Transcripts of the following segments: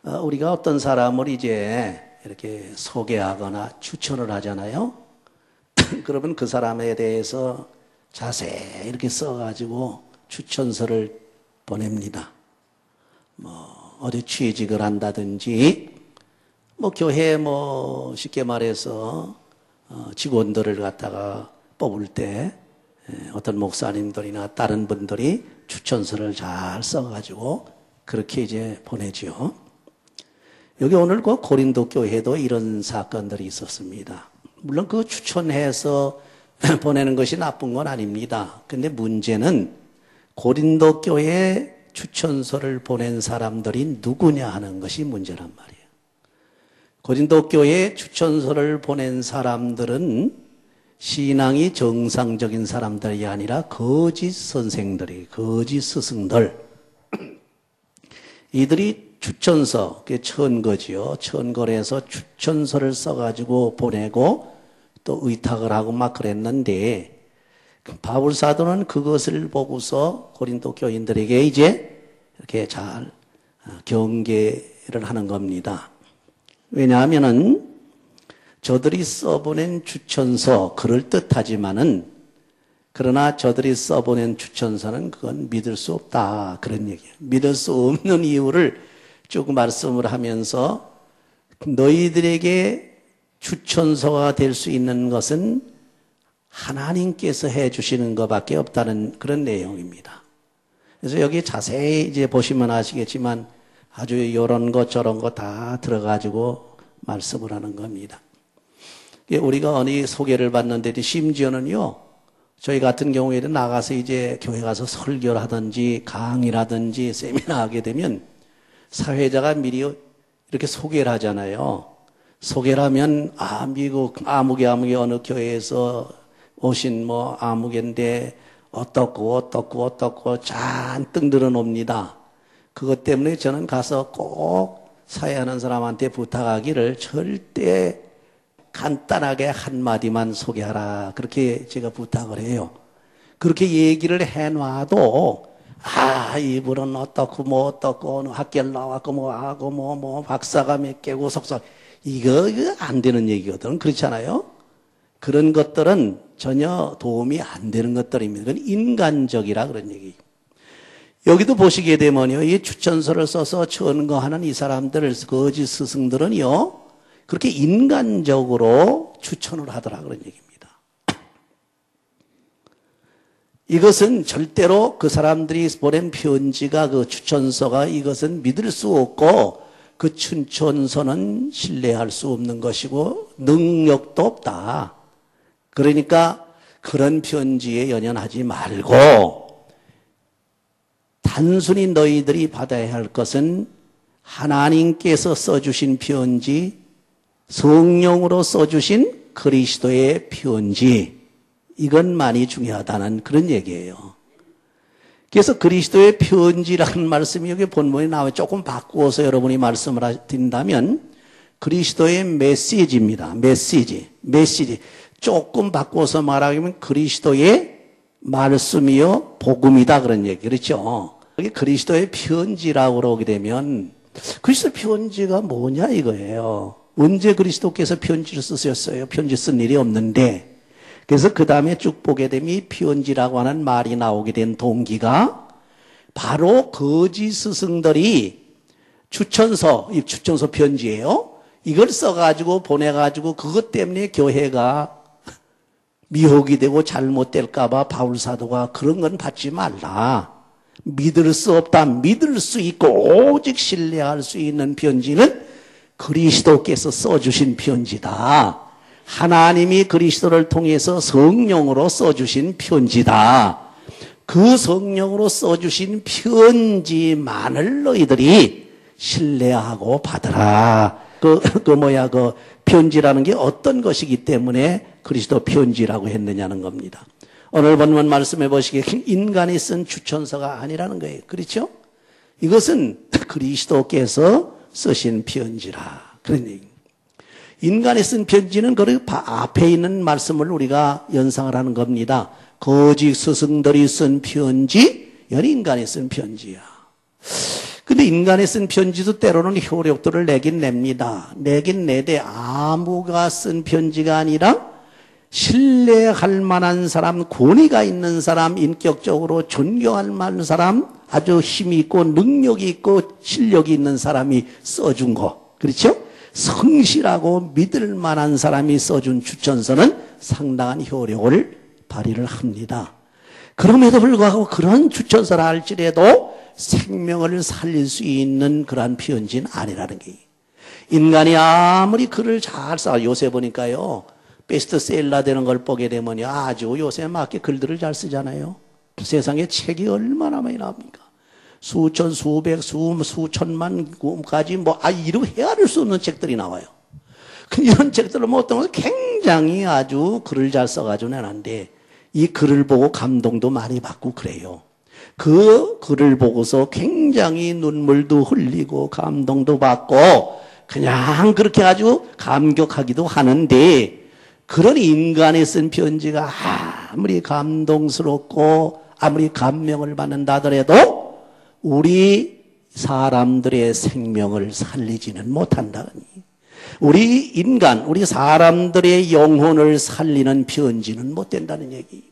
우리가 어떤 사람을 이제 이렇게 소개하거나 추천을 하잖아요. 그러면 그 사람에 대해서 자세히 이렇게 써가지고 추천서를 보냅니다. 어디 취직을 한다든지, 교회 쉽게 말해서, 직원들을 갖다가 뽑을 때, 어떤 목사님들이나 다른 분들이 추천서를 잘 써가지고, 그렇게 이제 보내죠. 여기 오늘 그 고린도 교회도 이런 사건들이 있었습니다. 물론 그 추천해서 보내는 것이 나쁜 건 아닙니다. 근데 문제는 고린도 교회에 추천서를 보낸 사람들이 누구냐 하는 것이 문제란 말이에요. 고린도 교회에 추천서를 보낸 사람들은 신앙이 정상적인 사람들이 아니라 거짓 선생들이, 거짓 스승들. 이들이 추천서, 그게 천거지요. 천거를 해서 추천서를 써가지고 보내고 또 의탁을 하고 막 그랬는데, 바울 사도는 그것을 보고서 고린도 교인들에게 이제 이렇게 잘 경계를 하는 겁니다. 왜냐하면은 저들이 써보낸 추천서 그럴듯하지만은 그러나 저들이 써보낸 추천서는 그건 믿을 수 없다 그런 얘기예요. 믿을 수 없는 이유를 쭉 말씀을 하면서 너희들에게 추천서가 될 수 있는 것은 하나님께서 해주시는 것밖에 없다는 그런 내용입니다. 그래서 여기 자세히 이제 보시면 아시겠지만 아주 이런 것 저런 것 다 들어가지고 말씀을 하는 겁니다. 우리가 어느 소개를 받는데도 심지어는요, 저희 같은 경우에는 나가서 이제 교회 가서 설교를 하든지 강의라든지 세미나 하게 되면 사회자가 미리 이렇게 소개를 하잖아요. 소개를 하면 미국 아무개 어느 교회에서 오신 아무개인데 어떻고 잔뜩 늘어놉니다. 그것 때문에 저는 가서 꼭 사회하는 사람한테 부탁하기를 절대 간단하게 한마디만 소개하라. 그렇게 제가 부탁을 해요. 그렇게 얘기를 해놔도 이분은 어떻고 학교를 나왔고 하고 박사가 몇 개고 석사 이거 안 되는 얘기거든. 그렇지 않아요? 그런 것들은 전혀 도움이 안 되는 것들입니다. 그건 인간적이라 그런 얘기예요. 여기도 보시게 되면요, 이 추천서를 써서 천거하는 이 사람들, 거짓 스승들은요, 그렇게 인간적으로 추천을 하더라 그런 얘기입니다. 이것은 절대로 그 사람들이 보낸 편지가 그 추천서가 이것은 믿을 수 없고 그 추천서는 신뢰할 수 없는 것이고 능력도 없다. 그러니까 그런 편지에 연연하지 말고 단순히 너희들이 받아야 할 것은 하나님께서 써주신 편지, 성령으로 써주신 그리스도의 편지, 이것만이 중요하다는 그런 얘기예요. 그래서 그리스도의 편지라는 말씀이 여기 본문에 나와요. 조금 바꾸어서 여러분이 말씀을 드린다면 그리스도의 메시지입니다. 메시지. 조금 바꿔서 말하면 그리스도의 말씀이요 복음이다 그런 얘기. 그렇죠? 여기 그리스도의 편지라고 그러게 되면 그리스도 편지가 뭐냐 이거예요. 언제 그리스도께서 편지를 쓰셨어요? 편지 쓴 일이 없는데. 그래서 그 다음에 쭉 보게 되면 이 편지라고 하는 말이 나오게 된 동기가 바로 거짓 스승들이 추천서 편지예요. 이걸 써가지고 보내가지고 그것 때문에 교회가 미혹이 되고 잘못될까봐 바울 사도가 그런 건 받지 말라. 믿을 수 없다. 믿을 수 있고 오직 신뢰할 수 있는 편지는 그리스도께서 써주신 편지다. 하나님이 그리스도를 통해서 성령으로 써주신 편지다. 그 성령으로 써주신 편지만을 너희들이 신뢰하고 받으라. 그 편지라는 게 어떤 것이기 때문에 그리스도 편지라고 했느냐는 겁니다. 오늘 본문 말씀해 보시기에 인간이 쓴 추천서가 아니라는 거예요. 그렇죠? 이것은 그리스도께서 쓰신 편지라. 그런 얘기입니다. 인간이 쓴 편지는 그 앞에 있는 말씀을 우리가 연상을 하는 겁니다. 거짓 스승들이 쓴 편지, 인간이 쓴 편지야. 근데 근데 인간이 쓴 편지도 때로는 효력들을 내긴 냅니다. 내긴 내되 아무가 쓴 편지가 아니라 신뢰할 만한 사람, 권위가 있는 사람, 인격적으로 존경할 만한 사람, 아주 힘이 있고 능력이 있고 실력이 있는 사람이 써준 거. 그렇죠? 성실하고 믿을 만한 사람이 써준 추천서는 상당한 효력을 발휘를 합니다. 그럼에도 불구하고 그런 추천서라 할지라도 생명을 살릴 수 있는 그러한 편지는 아니라는 게, 인간이 아무리 글을 잘 써, 요새 보니까요 베스트셀러 되는 걸 보게 되면 아주 요새 맞게 글들을 잘 쓰잖아요. 세상에 책이 얼마나 많이 나옵니까? 수천, 수백, 수천만 가지 이루 헤아릴 수 없는 책들이 나와요. 이런 책들을 어떤 것은 굉장히 아주 글을 잘 써가지고 내놨는데, 이 글을 보고 감동도 많이 받고 그래요. 그 글을 보고서 굉장히 눈물도 흘리고 감동도 받고 그냥 그렇게 아주 감격하기도 하는데, 그런 인간이 쓴 편지가 아무리 감동스럽고 아무리 감명을 받는다 하더라도 우리 사람들의 생명을 살리지는 못한다니. 우리 인간, 우리 사람들의 영혼을 살리는 편지는 못 된다는 얘기.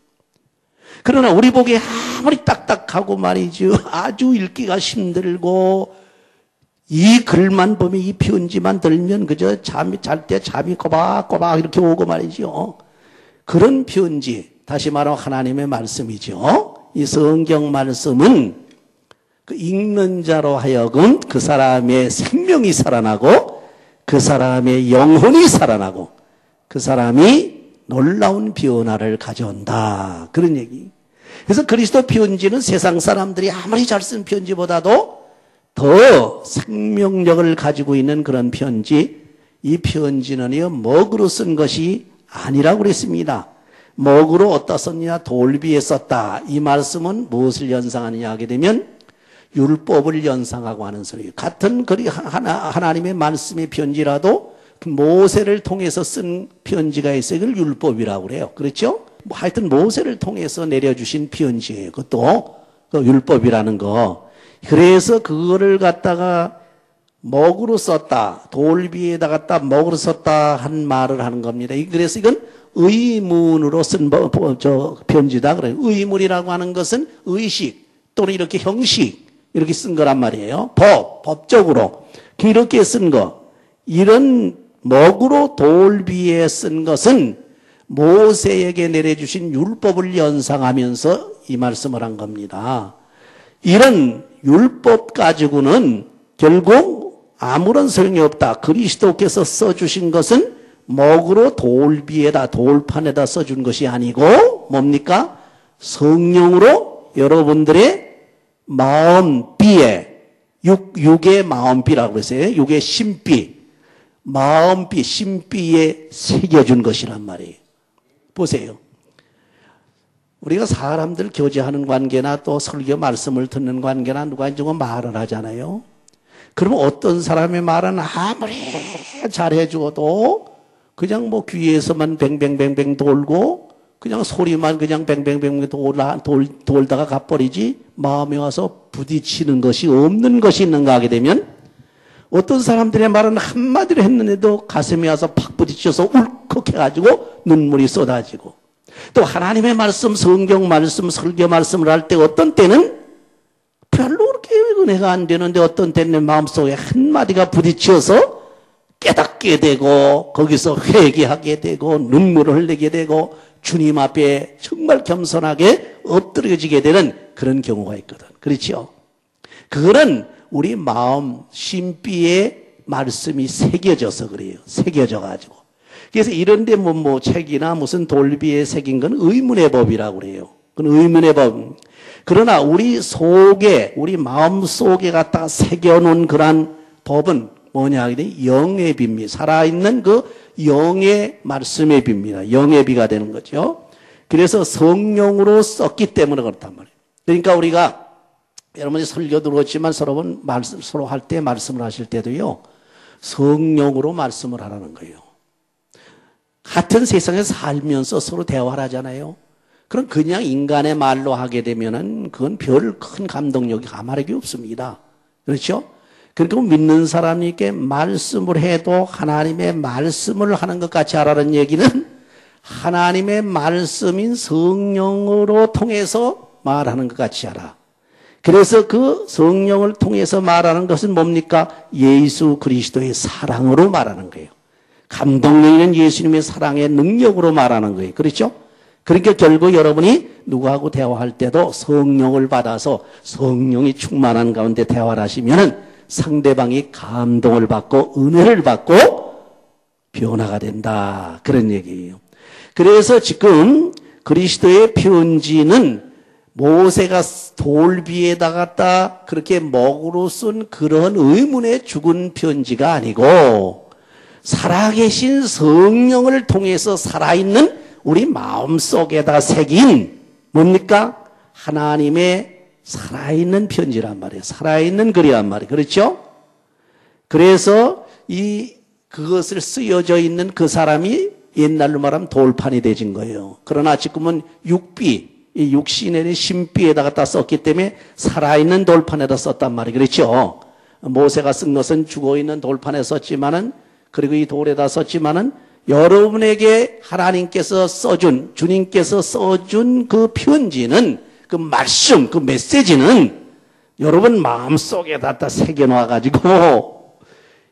그러나 우리 보기에 아무리 딱딱하고 말이죠, 아주 읽기가 힘들고 이 글만 보면, 이 편지만 들면 그저 잘 때 잠이 꼬박꼬박 이렇게 오고 말이죠. 그런 편지, 다시 말하면 하나님의 말씀이죠. 이 성경 말씀은 그 읽는 자로 하여금 그 사람의 생명이 살아나고 그 사람의 영혼이 살아나고 그 사람이 놀라운 변화를 가져온다, 그런 얘기. 그래서 그리스도 편지는 세상 사람들이 아무리 잘 쓴 편지보다도 더 생명력을 가지고 있는 그런 편지. 이 편지는요 먹으로 쓴 것이 아니라고 그랬습니다. 먹으로 어디다 썼냐? 돌비에 썼다. 이 말씀은 무엇을 연상하느냐 하게 되면 율법을 연상하고 하는 소리예요. 같은 하나님의 말씀의 편지라도 모세를 통해서 쓴 편지가 있어요. 이걸 율법이라고 그래요. 그렇죠? 하여튼 모세를 통해서 내려주신 편지예요. 그것도 그 율법이라는 거. 그래서 그거를 갖다가 먹으로 썼다, 돌비에다 갖다 먹으로 썼다 한 말을 하는 겁니다. 그래서 이건 의문으로 쓴 편지다 그래요. 의문이라고 하는 것은 의식 또는 이렇게 형식 이렇게 쓴 거란 말이에요. 법적으로 이렇게 쓴 거. 이런 먹으로 돌비에 쓴 것은 모세에게 내려주신 율법을 연상하면서 이 말씀을 한 겁니다. 이런 율법 가지고는 결국 아무런 소용이 없다. 그리스도께서 써주신 것은 먹으로 돌비에다, 돌판에다 써준 것이 아니고 뭡니까? 성령으로 여러분들의 마음비에, 육의 마음비라고 했어요. 육의 심비, 마음비, 심비에 새겨준 것이란 말이에요. 보세요. 우리가 사람들 교제하는 관계나 또 설교 말씀을 듣는 관계나 누가 누가 말을 하잖아요. 그러면 어떤 사람의 말은 아무리 잘해줘도 그냥 귀에서만 뱅뱅뱅뱅 돌고 그냥 소리만 그냥 뱅뱅뱅 돌다가 가버리지 마음에 와서 부딪히는 것이 없는 것이 있는가 하게 되면, 어떤 사람들의 말은 한마디로 했는데도 가슴에 와서 팍 부딪혀서 울컥해가지고 눈물이 쏟아지고, 또 하나님의 말씀, 성경 말씀, 설교 말씀을 할 때 어떤 때는 별로 그렇게 은혜가 안 되는데 어떤 때는 내 마음속에 한마디가 부딪혀서 깨닫게 되고 거기서 회개하게 되고 눈물을 흘리게 되고 주님 앞에 정말 겸손하게 엎드려지게 되는 그런 경우가 있거든. 그렇죠? 그거는 우리 마음 심비에 말씀이 새겨져서 그래요. 새겨져가지고. 그래서 이런데 책이나 무슨 돌비에 새긴 건 의문의 법이라고 그래요. 그건 의문의 법. 그러나 우리 속에, 우리 마음 속에 갖다가 새겨놓은 그러한 법은 뭐냐 하게 영의 비입니다. 살아있는 그 영의 말씀의 비입니다. 영의 비가 되는 거죠. 그래서 성령으로 썼기 때문에 그렇단 말이에요. 그러니까 우리가 여러분이 설교도 그렇지만 서로 할 때 말씀을 하실 때도요, 성령으로 말씀을 하라는 거예요. 같은 세상에 살면서 서로 대화를 하잖아요. 그럼 그냥 인간의 말로 하게 되면은 그건 별 큰 감동력이 가만하게 없습니다. 그렇죠? 그러니까 믿는 사람에게 말씀을 해도 하나님의 말씀을 하는 것 같이 하라는 얘기는 하나님의 말씀인 성령으로 통해서 말하는 것 같이 하라. 그래서 그 성령을 통해서 말하는 것은 뭡니까? 예수 그리스도의 사랑으로 말하는 거예요. 감동력있는 예수님의 사랑의 능력으로 말하는 거예요. 그렇죠? 그러니까 결국 여러분이 누구하고 대화할 때도 성령을 받아서 성령이 충만한 가운데 대화를 하시면은 상대방이 감동을 받고 은혜를 받고 변화가 된다. 그런 얘기예요. 그래서 지금 그리스도의 편지는 모세가 돌비에다가 그렇게 먹으로 쓴 그런 의문에 죽은 편지가 아니고 살아계신 성령을 통해서 살아있는 우리 마음속에다 새긴 뭡니까? 하나님의 살아있는 편지란 말이에요. 살아있는 글이란 말이에요. 그렇죠? 그래서 그것을 쓰여져 있는 그 사람이 옛날로 말하면 돌판이 되진 거예요. 그러나 지금은 이 육신의 신비에다가 다 썼기 때문에 살아있는 돌판에다 썼단 말이에요. 그렇죠? 모세가 쓴 것은 죽어있는 돌판에 썼지만은, 그리고 이 돌에다 썼지만은, 여러분에게 하나님께서 써준, 주님께서 써준 그 편지는, 그 말씀, 그 메시지는 여러분 마음속에다 새겨놔가지고,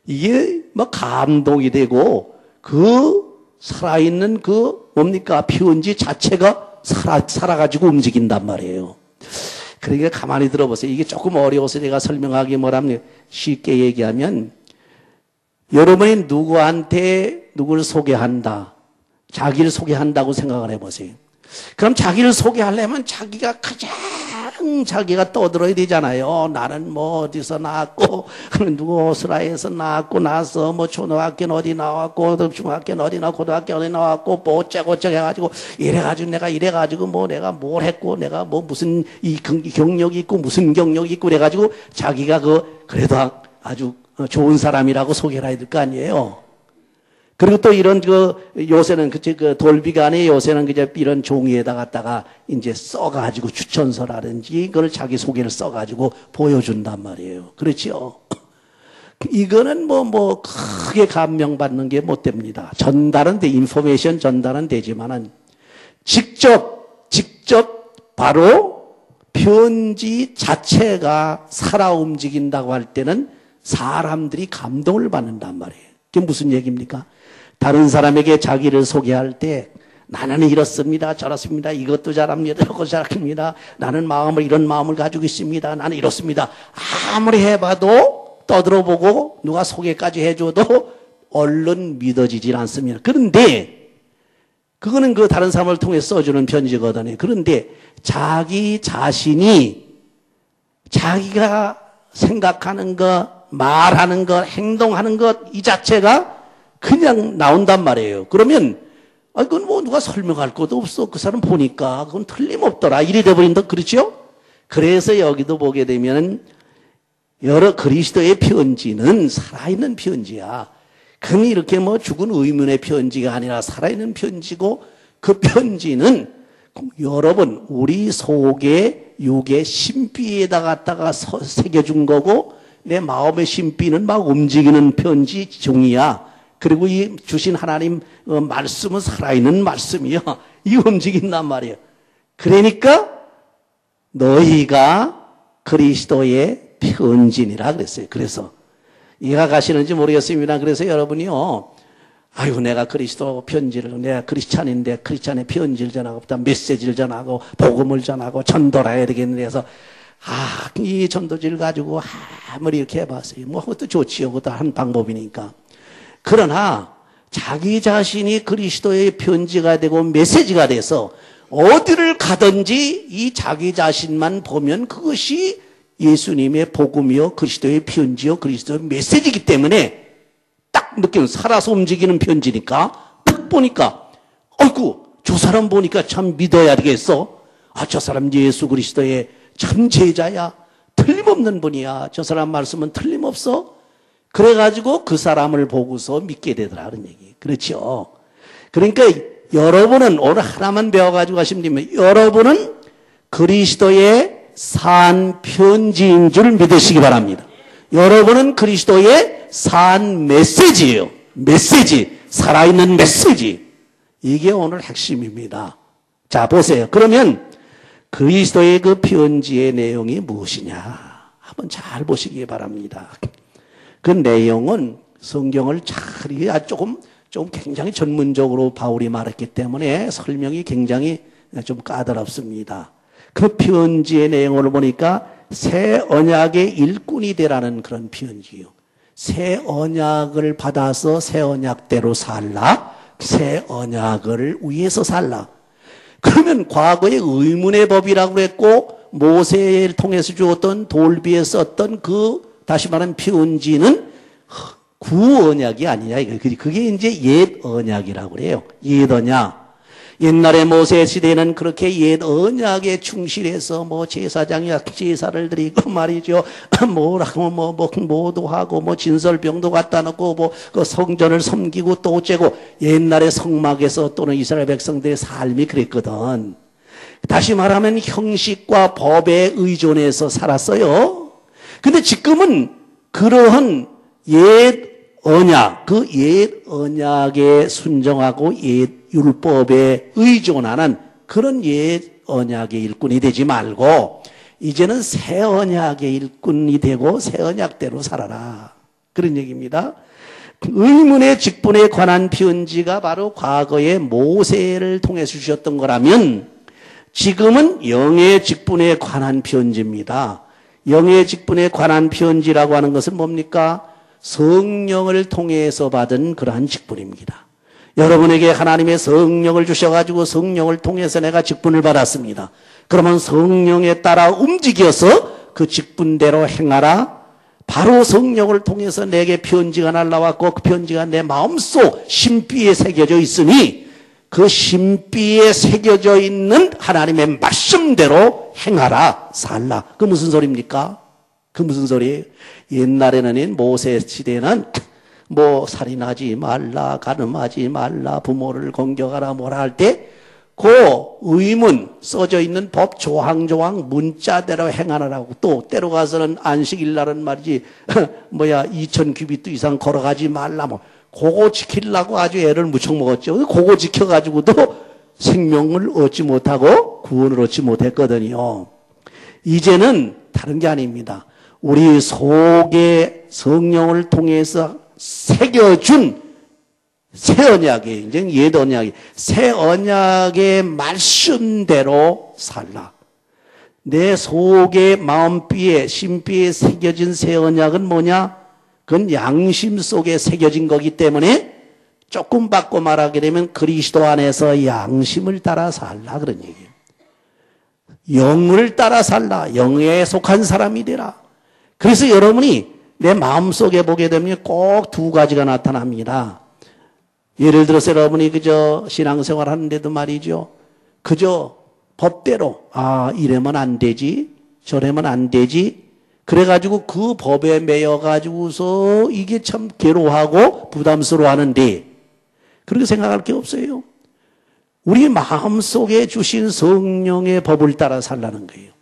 이게 감동이 되고, 살아있는 뭡니까? 편지 자체가 살아가지고 움직인단 말이에요. 그러니까 가만히 들어보세요. 이게 조금 어려워서 제가 설명하기 뭐랍니까? 쉽게 얘기하면, 여러분이 누구를 소개한다. 자기를 소개한다고 생각을 해보세요. 그럼 자기를 소개하려면 자기가 떠들어야 되잖아요. 나는 어디서 나왔고, 누구 오스라에서 나왔고, 나서 초등학교는 어디 나왔고, 중학교는 어디 나왔고, 고등학교 어디 나왔고, 어쩌고 해가지고, 이래가지고 내가 뭘 했고, 내가 무슨 경력이 있고, 무슨 경력이 있고, 그래가지고 자기가 그래도 아주 좋은 사람이라고 소개를 해야 될 거 아니에요. 그리고 또 이런 요새는 돌비가 아니에요. 요새는 이런 종이에다 갖다가 이제 써가지고 추천서라든지 그걸 자기 소개를 써가지고 보여준단 말이에요. 그렇죠? 이거는 크게 감명받는 게 못 됩니다. 인포메이션 전달은 되지만은 직접 바로 편지 자체가 살아 움직인다고 할 때는 사람들이 감동을 받는단 말이에요. 그게 무슨 얘기입니까? 다른 사람에게 자기를 소개할 때 나는 이렇습니다. 저렇습니다. 이것도 잘합니다. 저것도 잘합니다. 나는 이런 마음을 가지고 있습니다. 나는 이렇습니다. 아무리 해봐도 떠들어보고 누가 소개까지 해줘도 얼른 믿어지질 않습니다. 그런데 그거는 다른 사람을 통해 써주는 편지거든요. 그런데 자기 자신이 자기가 생각하는 것, 말하는 것, 행동하는 것, 이 자체가 그냥 나온단 말이에요. 그러면, 그건 누가 설명할 것도 없어. 그 사람 보니까 그건 틀림없더라. 이래 돼버린다. 그렇죠? 그래서 여기도 보게 되면, 그리스도의 편지는 살아있는 편지야. 그니 이렇게 죽은 의문의 편지가 아니라 살아있는 편지고, 그 편지는 여러분, 우리 속에 육의 신비에다 갖다가 새겨준 거고, 내 마음의 신비는 움직이는 편지 종이야. 그리고 이 주신 하나님 말씀은 살아있는 말씀이야. 이 움직인단 말이야. 그러니까 너희가 그리스도의 편지니라 그랬어요. 그래서 이해가 가시는지 모르겠습니다. 그래서 여러분이요, 내가 그리스도 편지를, 내가 크리스찬인데 크리스찬의 편지를 전하고, 메시지를 전하고, 복음을 전하고, 전도를 해야 되겠는데 해서 이 전도지를 가지고 아무리 이렇게 해봤어요. 그것도 좋지요. 그것도 한 방법이니까. 그러나 자기 자신이 그리스도의 편지가 되고 메시지가 돼서 어디를 가든지 이 자기 자신만 보면 그것이 예수님의 복음이요, 그리스도의 편지요, 그리스도의 메시지이기 때문에 딱 느끼는, 살아서 움직이는 편지니까 딱 보니까 저 사람 보니까 참 믿어야 되겠어. 저 사람 예수 그리스도의 참 제자야. 틀림없는 분이야. 저 사람 말씀은 틀림없어. 그래가지고 그 사람을 보고서 믿게 되더라는 얘기. 그렇죠? 그러니까 여러분은 오늘 하나만 배워가지고 가시면 됩니다. 여러분은 그리스도의 산 편지인 줄 믿으시기 바랍니다. 여러분은 그리스도의 산 메시지예요. 메시지. 살아있는 메시지. 이게 오늘 핵심입니다. 자, 보세요. 그러면 그리스도의 그 편지의 내용이 무엇이냐? 한번 잘 보시기 바랍니다. 그 내용은 성경을 잘, 이게 조금 굉장히 전문적으로 바울이 말했기 때문에 설명이 굉장히 좀 까다롭습니다. 그 편지의 내용을 보니까 새 언약의 일꾼이 되라는 그런 편지요. 새 언약을 받아서 새 언약대로 살라. 새 언약을 위해서 살라. 그러면 과거의 의문의 법이라고 그랬고 모세를 통해서 주었던 돌비에 썼던 그 다시 말하면 편지는 구언약이 아니냐. 그게 이제 옛 언약이라고 그래요. 옛 언약. 옛날에 모세 시대는 그렇게 옛 언약에 충실해서 뭐 제사장이 제사를 드리고 말이죠. 뭐라고 뭐도 하고 진설병도 갖다 놓고 그 성전을 섬기고 또 어째고 옛날에 성막에서 또는 이스라엘 백성들의 삶이 그랬거든. 다시 말하면 형식과 법에 의존해서 살았어요. 근데 지금은 그러한 옛 언약, 그 옛 언약에 순종하고 옛 율법에 의존하는 그런 옛 언약의 일꾼이 되지 말고 이제는 새 언약의 일꾼이 되고 새 언약대로 살아라. 그런 얘기입니다. 의문의 직분에 관한 편지가 바로 과거에 모세를 통해서 주셨던 거라면 지금은 영의 직분에 관한 편지입니다. 영의 직분에 관한 편지라고 하는 것은 뭡니까? 성령을 통해서 받은 그러한 직분입니다. 여러분에게 하나님의 성령을 주셔가지고 성령을 통해서 내가 직분을 받았습니다. 그러면 성령에 따라 움직여서 그 직분대로 행하라. 바로 성령을 통해서 내게 편지가 날라왔고 그 편지가 내 마음속 심비에 새겨져 있으니 그 심비에 새겨져 있는 하나님의 말씀대로 행하라, 살라. 그 무슨 소리입니까? 그 무슨 소리예요? 옛날에는 모세 시대는 뭐 살인하지 말라, 간음하지 말라, 부모를 공경하라 뭐라 할 때 그 의문 써져 있는 법 조항조항 문자대로 행하라고 또 때로 가서는 안식일 날은 말이지 2000규비트 이상 걸어가지 말라 뭐 그거 지키려고 아주 애를 무척 먹었죠. 그거 지켜가지고도 생명을 얻지 못하고 구원을 얻지 못했거든요. 이제는 다른 게 아닙니다. 우리 속에 성령을 통해서 새겨준 새 언약이 이제 옛 언약이 새 언약의 말씀대로 살라. 내 속의 마음비에 심비에 새겨진 새 언약은 뭐냐? 그건 양심 속에 새겨진 거기 때문에 조금 바꿔 말하게 되면 그리스도 안에서 양심을 따라 살라 그런 얘기예요. 영을 따라 살라. 영에 속한 사람이 되라. 그래서 여러분이 내 마음속에 보게 되면 꼭 두 가지가 나타납니다. 예를 들어서 여러분이 그저 신앙생활 하는데도 말이죠. 그저 법대로 이러면 안 되지 저러면 안 되지 그래가지고 그 법에 매여가지고서 이게 참 괴로워하고 부담스러워하는데 그렇게 생각할 게 없어요. 우리 마음속에 주신 성령의 법을 따라 살라는 거예요.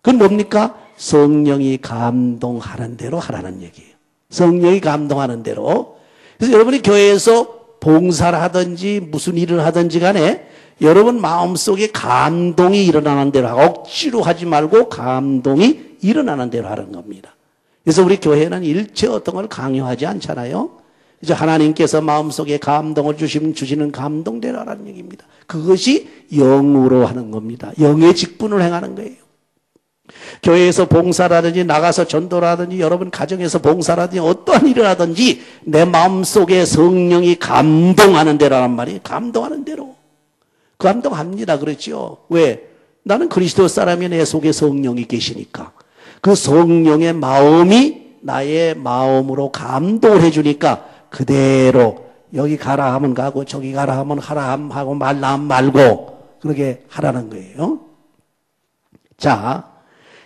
그건 뭡니까? 성령이 감동하는 대로 하라는 얘기예요. 성령이 감동하는 대로. 그래서 여러분이 교회에서 봉사를 하든지 무슨 일을 하든지 간에 여러분 마음속에 감동이 일어나는 대로 하고 억지로 하지 말고 감동이 일어나는 대로 하는 겁니다. 그래서 우리 교회는 일체 어떤 걸 강요하지 않잖아요. 이제 하나님께서 마음속에 감동을 주시는 감동대로 하라는 얘기입니다. 그것이 영으로 하는 겁니다. 영의 직분을 행하는 거예요. 교회에서 봉사라든지 나가서 전도라든지 여러분 가정에서 봉사라든지 어떠한 일을 하든지 내 마음속에 성령이 감동하는 대로란 말이에요. 감동하는 대로. 감동합니다. 그렇죠? 왜? 나는 그리스도 사람이 내 속에 성령이 계시니까 그 성령의 마음이 나의 마음으로 감동을 해주니까 그대로 여기 가라 하면 가고 저기 가라 하면 하라 하고 말라 하면 말고 그렇게 하라는 거예요. 자,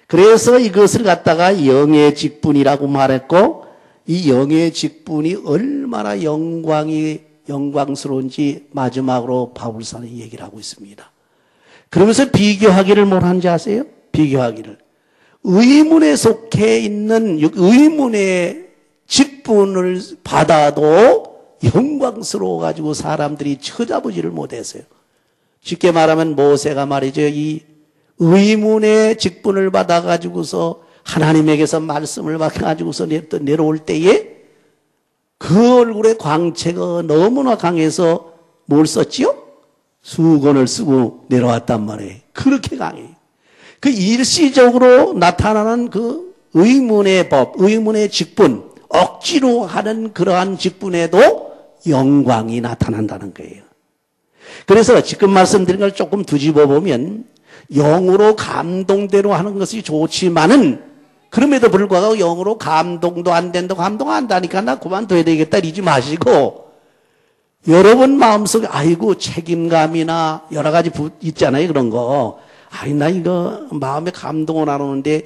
그래서 이것을 갖다가 영의 직분이라고 말했고 이 영의 직분이 얼마나 영광스러운지 마지막으로 바울사는 얘기를 하고 있습니다. 그러면서 비교하기를 뭘 하는지 아세요? 비교하기를. 의문에 속해 있는 의문의 직분을 받아도 영광스러워 가지고 사람들이 쳐다보지를 못했어요. 쉽게 말하면 모세가 말이죠. 이 의문의 직분을 받아 가지고서 하나님에게서 말씀을 받아 가지고서 내려올 때에 그 얼굴의 광채가 너무나 강해서 뭘 썼지요? 수건을 쓰고 내려왔단 말이에요. 그렇게 강해요. 그 일시적으로 나타나는 그 의문의 법, 의문의 직분, 억지로 하는 그러한 직분에도 영광이 나타난다는 거예요. 그래서 지금 말씀드린 걸 조금 뒤집어 보면 영으로 감동대로 하는 것이 좋지만은 그럼에도 불구하고 영으로 감동도 안 된다, 감동 안 한다니까 나 그만둬야 되겠다 이러지 마시고 여러분 마음속에 아이고 책임감이나 여러 가지 있잖아요. 그런 거. 아이 나 이거 마음에 감동을 안 오는데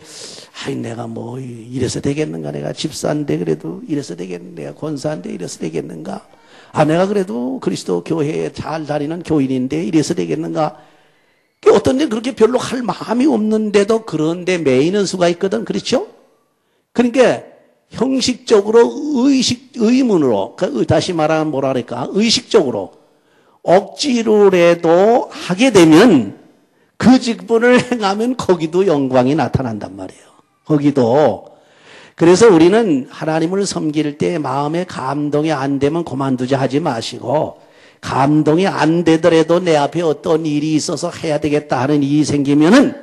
아이 내가 뭐 이래서 되겠는가, 내가 집사인데 그래도 이래서 되겠는가, 내가 권사인데 이래서 되겠는가, 아 내가 그래도 그리스도 교회에 잘 다니는 교인인데 이래서 되겠는가. 어떤 데 그렇게 별로 할 마음이 없는데도 그런데 매이는 수가 있거든. 그렇죠? 그러니까 형식적으로 의문으로, 다시 말하면 뭐라 그럴까, 의식적으로 억지로라도 하게 되면 그 직분을 행하면 거기도 영광이 나타난단 말이에요. 거기도. 그래서 우리는 하나님을 섬길 때 마음에 감동이 안 되면 그만두자 하지 마시고, 감동이 안 되더라도 내 앞에 어떤 일이 있어서 해야 되겠다 하는 일이 생기면은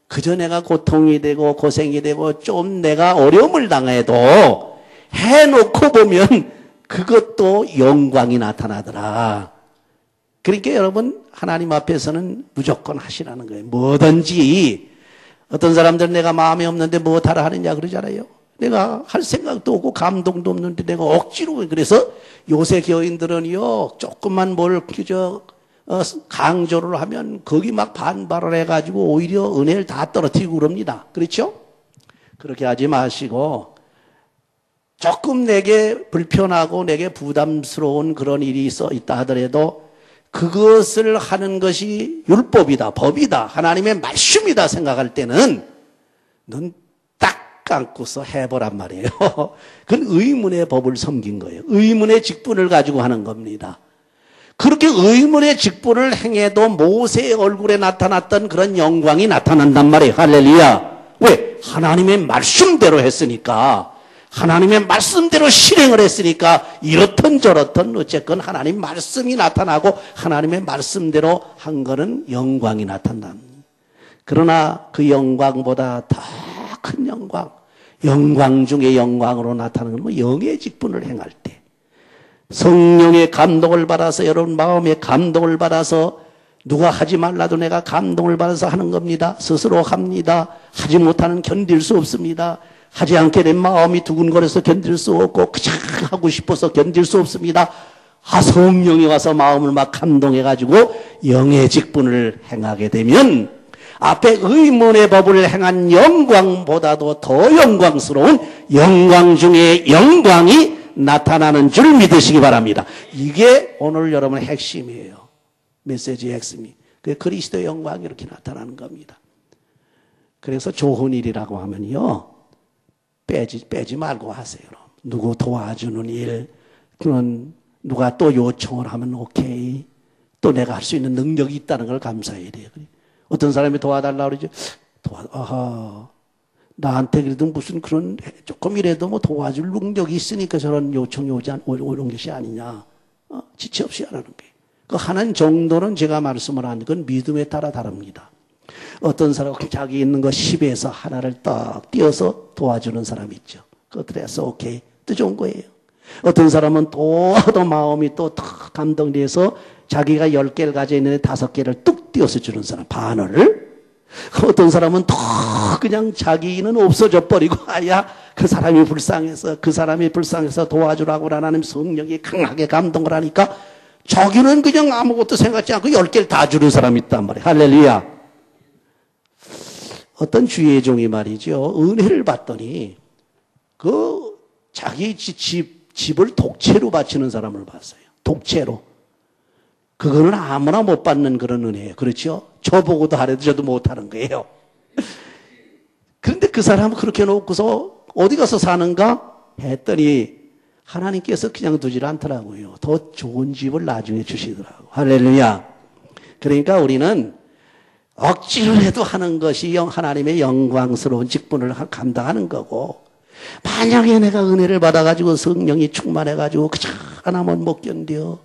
그저 내가 고통이 되고 고생이 되고 좀 내가 어려움을 당해도 해놓고 보면 그것도 영광이 나타나더라. 그러니까 여러분 하나님 앞에서는 무조건 하시라는 거예요. 뭐든지. 어떤 사람들은 내가 마음에 없는데 무엇하라 하느냐 그러잖아요. 내가 할 생각도 없고 감동도 없는데 내가 억지로. 그래서 요새 교인들은요 조금만 뭘 그저 강조를 하면 거기 막 반발을 해가지고 오히려 은혜를 다 떨어뜨리고 그럽니다. 그렇죠? 그렇게 하지 마시고 조금 내게 불편하고 내게 부담스러운 그런 일이 있다 하더라도 그것을 하는 것이 율법이다, 법이다, 하나님의 말씀이다 생각할 때는 넌 딱 감고서 해보란 말이에요. 그건 의문의 법을 섬긴 거예요. 의문의 직분을 가지고 하는 겁니다. 그렇게 의문의 직분을 행해도 모세의 얼굴에 나타났던 그런 영광이 나타난단 말이에요. 할렐루야. 왜? 하나님의 말씀대로 했으니까. 하나님의 말씀대로 실행을 했으니까 이렇든 저렇든 어쨌건 하나님 말씀이 나타나고 하나님의 말씀대로 한 거는 영광이 나타난다. 그러나 그 영광보다 더 큰 영광, 영광 중에 영광으로 나타나는 건 뭐 영의 직분을 행할 때 성령의 감동을 받아서 여러분 마음의 감동을 받아서 누가 하지 말라도 내가 감동을 받아서 하는 겁니다. 스스로 합니다. 하지 못하는 견딜 수 없습니다. 하지 않게 된 마음이 두근거려서 견딜 수 없고 그냥 하고 싶어서 견딜 수 없습니다. 성령이 와서 마음을 막 감동해가지고 영의 직분을 행하게 되면 앞에 의문의 법을 행한 영광보다도 더 영광스러운 영광 중에 영광이 나타나는 줄 믿으시기 바랍니다. 이게 오늘 여러분의 핵심이에요. 메시지의 핵심이. 그 그리스도의 영광이 이렇게 나타나는 겁니다. 그래서 좋은 일이라고 하면요 빼지 말고 하세요. 누구 도와주는 일, 그런 누가 또 요청을 하면 오케이. 또 내가 할 수 있는 능력이 있다는 걸 감사해야 돼요. 어떤 사람이 도와달라고 그러죠. 나한테 그래도 무슨 그런 조금이라도 뭐 도와줄 능력이 있으니까 저런 요청이 오는 것이 아니냐. 지체 없이 하라는 거예요. 그 하는 정도는 제가 말씀을 하는 건 믿음에 따라 다릅니다. 어떤 사람은 자기 있는 거 10에서 하나를 딱 띄어서 도와주는 사람이 있죠. 그래서 오케이. 또 좋은 거예요. 어떤 사람은 또 마음이 또 감동돼서 자기가 10개를 가지고 있는데 5개를 뚝 띄어서 주는 사람, 반을. 어떤 사람은 더 그냥 자기는 없어져 버리고 그 사람이 불쌍해서 도와주라고 하나님 성령이 강하게 감동을 하니까 자기는 그냥 아무것도 생각지 않고 10개를 다 주는 사람이 있단 말이에요. 할렐루야. 어떤 주의 종이 말이죠. 은혜를 받더니 자기 집을 독채로 바치는 사람을 봤어요. 독채로. 그거는 아무나 못 받는 그런 은혜예요. 그렇죠? 저보고도 하래도 저도 못하는 거예요. 그런데 그 사람은 그렇게 놓고서 어디 가서 사는가 했더니 하나님께서 그냥 두질 않더라고요. 더 좋은 집을 나중에 주시더라고요. 할렐루야. 그러니까 우리는 억지로 해도 하는 것이 하나님의 영광스러운 직분을 감당하는 거고, 만약에 내가 은혜를 받아가지고 성령이 충만해가지고 그저 하나만 못 견뎌,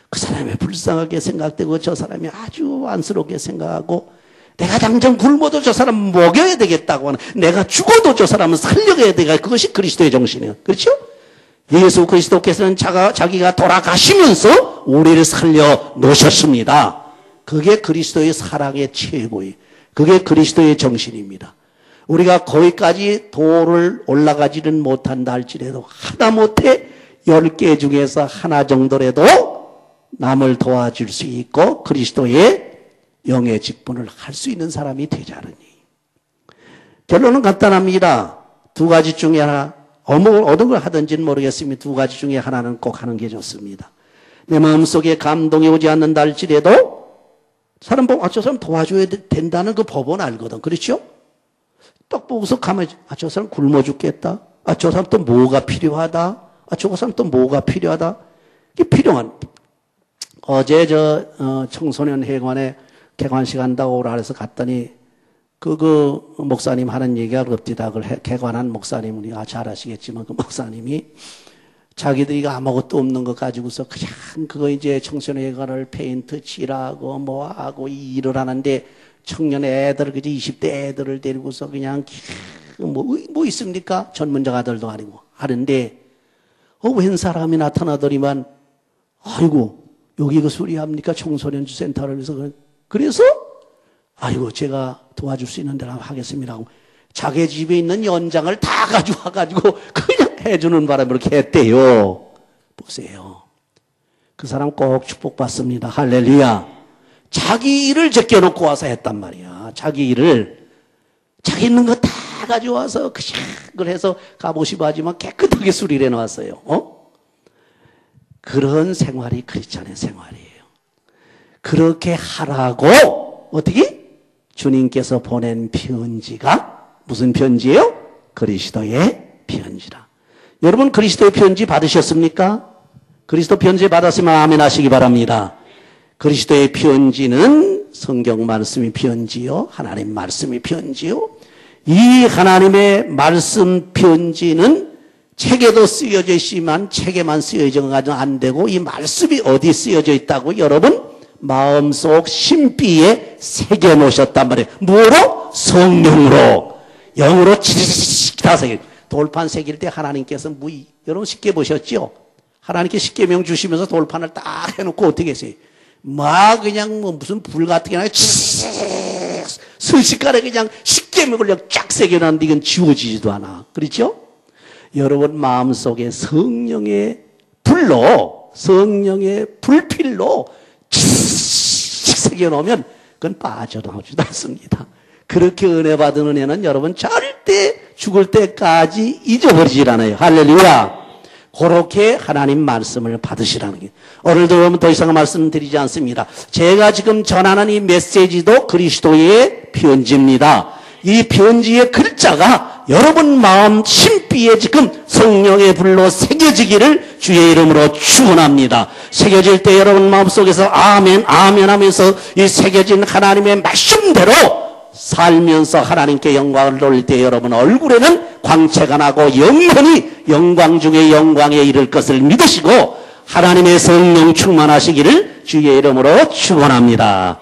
그 사람이 불쌍하게 생각되고 저 사람이 아주 안쓰럽게 생각하고, 내가 당장 굶어도 저 사람 먹여야 되겠다고 하는, 내가 죽어도 저 사람은 살려야 되겠다. 그것이 그리스도의 정신이에요. 그렇죠? 예수 그리스도께서는 자기가 돌아가시면서 우리를 살려 놓으셨습니다. 그게 그리스도의 사랑의 최고예요. 그게 그리스도의 정신입니다. 우리가 거기까지 도를 올라가지는 못한다 할지라도 하다못해 10개 중에서 하나 정도라도 남을 도와줄 수 있고 그리스도의 영의 직분을 할 수 있는 사람이 되자느니. 결론은 간단합니다. 두 가지 중에 하나, 어느 걸 하든지는 모르겠으면 두 가지 중에 하나는 꼭 하는 게 좋습니다. 내 마음속에 감동이 오지 않는다 할지라도 사람 보고 저 사람 도와줘야 된다는 그 법은 알거든. 그렇죠? 딱 보고서 가만히 저 사람 굶어 죽겠다. 저 사람 또 뭐가 필요하다. 저 사람 또 뭐가 필요하다. 이게 필요한. 어제 청소년 회관에 개관식 한다고 오라 해서 갔더니 그 목사님 하는 얘기가 그럽디다. 그걸 개관한 목사님이 잘 아시겠지만 그 목사님이 자기들이 아무것도 없는 거 가지고서 그냥 그거 이제 청소년회관을 페인트 칠하고 뭐하고 이 일을 하는데 청년 애들, 그저 20대 애들을 데리고서 그냥 뭐 있습니까? 전문가들도 아니고 하는데 웬 사람이 나타나더니만 아이고 여기 그 수리합니까? 청소년 센터를 해서 그래서 아이고 제가 도와줄 수 있는 데로 하겠습니다 하고 자기 집에 있는 연장을 다 가져와가지고 그냥 해주는 바람에 그렇게 했대요. 보세요. 그 사람 꼭 축복받습니다. 할렐루야. 자기 일을 제껴놓고 와서 했단 말이야. 자기 일을 자기 있는 거 다 가져와서 그걸 해서 갑옷이 바지만 깨끗하게 수리를 해놨어요. 그런 생활이 크리스찬의 생활이에요. 그렇게 하라고 어떻게? 주님께서 보낸 편지가 무슨 편지예요? 그리스도의 편지라. 여러분 그리스도의 편지 받으셨습니까? 그리스도 편지 받았으면 아멘 하시기 바랍니다. 그리스도의 편지는 성경 말씀이 편지요. 하나님 말씀이 편지요. 이 하나님의 말씀 편지는 책에도 쓰여져 있지만 책에만 쓰여져 가지고 안 되고 이 말씀이 어디 쓰여져 있다고 여러분? 마음속 심비에 새겨 놓으셨단 말이에요. 뭐로? 성령으로. 영으로 치리치리 다 새겨. 돌판 새길 때 하나님께서 여러분 쉽게 보셨죠? 하나님께 십계명 주시면서 돌판을 딱 해놓고 어떻게 했어요? 막 그냥 무슨 불 같은 게 아니라 순식간에 그냥 십계명을 그냥 쫙 새겨놨는데 이건 지워지지도 않아. 그렇죠? 여러분 마음속에 성령의 불로, 성령의 불필로 새겨놓으면 그건 빠져나오지도 않습니다. 그렇게 은혜 받은 은혜는 여러분 절대 죽을 때까지 잊어버리질 않아요. 할렐루야. 그렇게 하나님 말씀을 받으시라는 게. 오늘도 여러분 더 이상 말씀드리지 않습니다. 제가 지금 전하는 이 메시지도 그리스도의 편지입니다. 이 편지의 글자가 여러분 마음 심비에 지금 성령의 불로 새겨지기를 주의 이름으로 축원합니다. 새겨질 때 여러분 마음속에서 아멘 아멘 하면서 이 새겨진 하나님의 말씀대로 살면서 하나님께 영광을 돌릴 때 여러분 얼굴에는 광채가 나고 영원히 영광 중에 영광에 이를 것을 믿으시고 하나님의 성령 충만하시기를 주의 이름으로 축원합니다.